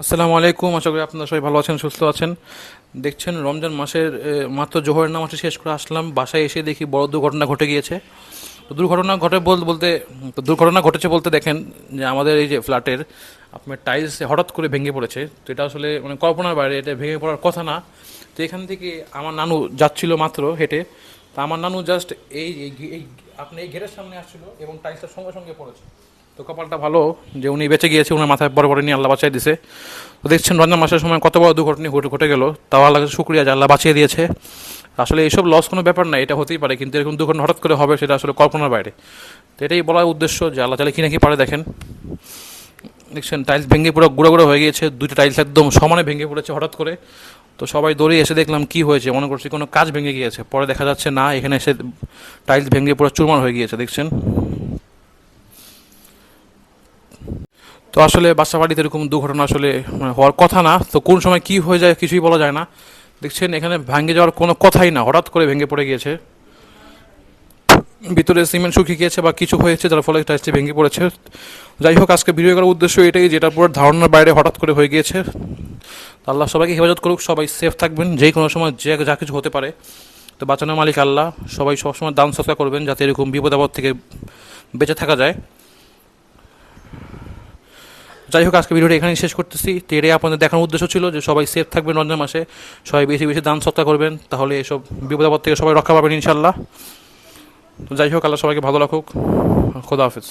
আসসালামু আলাইকুম, আশা করি আপনারা সবাই ভালো আছেন, সুস্থ আছেন। দেখছেন রমজান মাসের মাত্র জোহরের নামাজটা শেষ করে আসলাম, বাসায় এসে দেখি বড় দুর্ঘটনা ঘটে গিয়েছে। তো দুর্ঘটনা ঘটেছে বলতে দেখেন যে আমাদের এই যে ফ্ল্যাটের আপনার টাইলস হঠাৎ করে ভেঙে পড়েছে। তো এটা আসলে মানে কল্পনার বাইরে, এটা ভেঙে পড়ার কথা না। তো এখান থেকে আমার নানু যাচ্ছিল মাত্র হেঁটে। তা আমার নানু জাস্ট এই এই- এই আপনি এই গেটের সামনে আসছিল এবং টাইলসটার সঙ্গে সঙ্গে পড়েছে। তো কপালটা ভালো যে উনি বেঁচে গিয়েছে, উনার মাথায় বড় বড় নিয়ে আল্লাহ বাঁচিয়ে দিছে। তো দেখছেন রমজান মাসের সময় কত বড় দুর্ঘটনা ঘটে গেল, তাও আল্লাহ শুক্রিয়া যে আল্লাহ বাঁচিয়ে দিয়েছে। আসলে এইসব লস কোনো ব্যাপার না, এটা হতেই পারে, কিন্তু এরকম দুর্ঘটনা হঠাৎ করে হবে সেটা আসলে কল্পনার বাইরে। তো এটাই বলার উদ্দেশ্য যে আল্লাহ তাহলে কি নাকি পারে। দেখেন, দেখছেন টাইলস ভেঙে পুরো গুঁড়ো গুঁড়ো হয়ে গিয়েছে, দুইটা টাইলস একদম সমানে ভেঙে পড়েছে হঠাৎ করে। তো সবাই দৌড়ে এসে দেখলাম কি হয়েছে, মনে করছি কোনো কাজ ভেঙে গিয়েছে, পরে দেখা যাচ্ছে না, এখানে এসে টাইলস ভেঙে পুরো চুরমার হয়ে গিয়েছে। দেখছেন, তো আসলে বাসা বাড়িতে এরকম দুর্ঘটনা আসলে মানে হওয়ার কথা না, তো কোন সময় কি হয়ে যায় কিছুই বলা যায় না। দেখছেন এখানে ভেঙে যাওয়ার কোনো কথাই না, হঠাৎ করে ভেঙে পড়ে গিয়েছে। ভিতরে সিমেন্ট শুকিয়ে গিয়েছে বা কিছু হয়েছে যার ফলে টাইলসটি ভেঙে পড়েছে। যাই হোক, আজকে ভিডিও করার উদ্দেশ্য এটাই, যেটা পুরো ধারণার বাইরে হঠাৎ করে হয়ে গিয়েছে। আল্লাহ সবাইকে হেফাজত করুক, সবাই সেফ থাকবেন, যে কোনো সময় যে যা কিছু হতে পারে। তো বাঁচানোর মালিক আল্লাহ, সবাই সবসময় দান সৎকার করবেন যাতে এরকম বিপদ আপদ থেকে বেঁচে থাকা যায়। যাই হোক, আজকে ভিডিওটা এখানেই শেষ করতেছি। তো এটাই আপনাদের দেখানোর উদ্দেশ্য ছিল যে সবাই সেফ থাকবেন রমজান মাসে, সবাই বেশি বেশি দান সৎকার করবেন, তাহলে এসব বিপদ আপদ থেকে সবাই রক্ষা পাবেন ইনশাল্লাহ। তো যাই হোক, আল্লাহ সবাইকে ভালো রাখুক। খোদা হাফিজ।